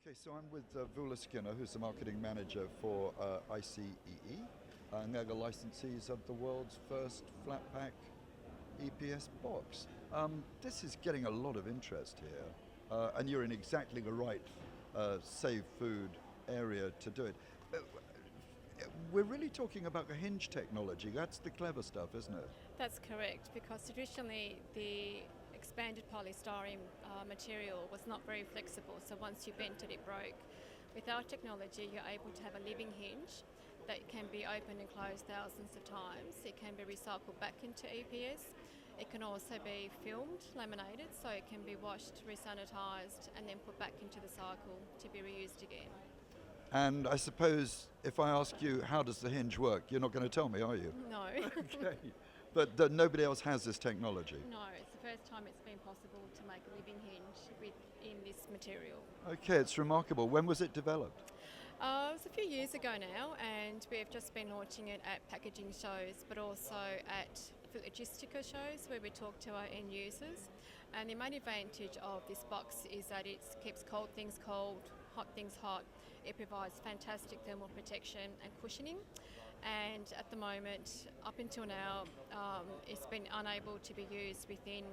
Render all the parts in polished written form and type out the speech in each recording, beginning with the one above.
Okay, so I'm with Voula Skinner, who's the marketing manager for ICEE, and they're the licensees of the world's first flat pack EPS-box. This is getting a lot of interest here, and you're in exactly the right save food area to do it. We're really talking about the hinge technology. That's the clever stuff, isn't it? That's correct, because traditionally the expanded polystyrene material was not very flexible, so once you bent it, it broke. With our technology, you're able to have a living hinge that can be opened and closed thousands of times. It can be recycled back into EPS. It can also be filmed, laminated, so it can be washed, re-sanitised, and then put back into the cycle to be reused again. And I suppose if I ask you, how does the hinge work, you're not going to tell me, are you? No. Okay. But nobody else has this technology? No, it's the first time it's been possible to make a living hinge in this material. Okay, it's remarkable. When was it developed? It was a few years ago now, and we've just been launching it at packaging shows, but also at logistica shows where we talk to our end users. And the main advantage of this box is that it keeps cold things cold, hot things hot. It provides fantastic thermal protection and cushioning. And at the moment, up until now, it's been unable to be used within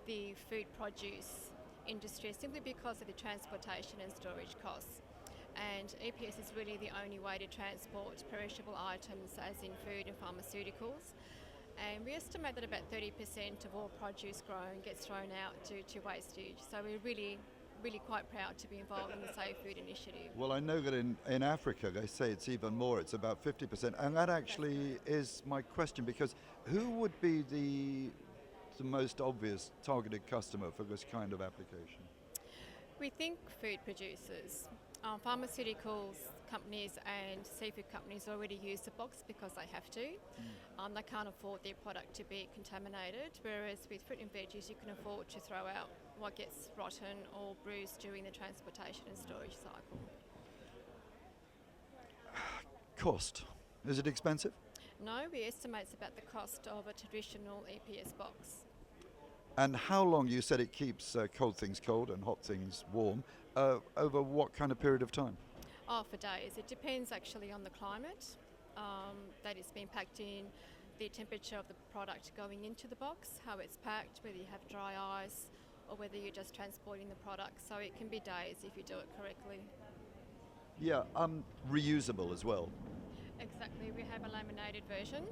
the food produce industry simply because of the transportation and storage costs. And EPS is really the only way to transport perishable items, as in food and pharmaceuticals. And we estimate that about 30% of all produce grown gets thrown out due to wastage. So we're really quite proud to be involved in the Save Food initiative. Well, I know that in Africa they say it's even more, it's about 50%. And that actually is my question, because who would be the most obvious targeted customer for this kind of application? We think food producers. Pharmaceuticals companies and seafood companies already use the box because they have to. They can't afford their product to be contaminated, whereas with fruit and veggies you can afford to throw out what gets rotten or bruised during the transportation and storage cycle. Cost. Is it expensive? No, we estimate it's about the cost of a traditional EPS box. And how long, you said it keeps cold things cold and hot things warm, over what kind of period of time? Oh, for days. It depends actually on the climate that it's been packed in, the temperature of the product going into the box, how it's packed, whether you have dry ice or whether you're just transporting the product. So it can be days if you do it correctly. Yeah, reusable as well. Exactly. We have a laminated version.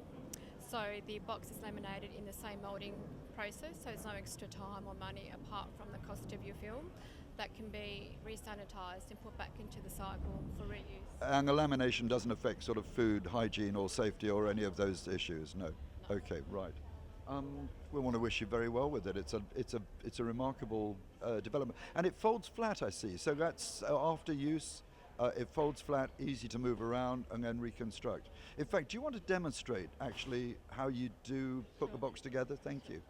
So the box is laminated in the same moulding process, so there's no extra time or money apart from the cost of your film. That can be re-sanitised and put back into the cycle for reuse. And the lamination doesn't affect sort of food hygiene or safety or any of those issues? No. Okay, right. We want to wish you very well with it. It's a remarkable development, and it folds flat, I see. So that's after use. It folds flat, easy to move around and then reconstruct. In fact, do you want to demonstrate actually how you do put the box together? Thank you.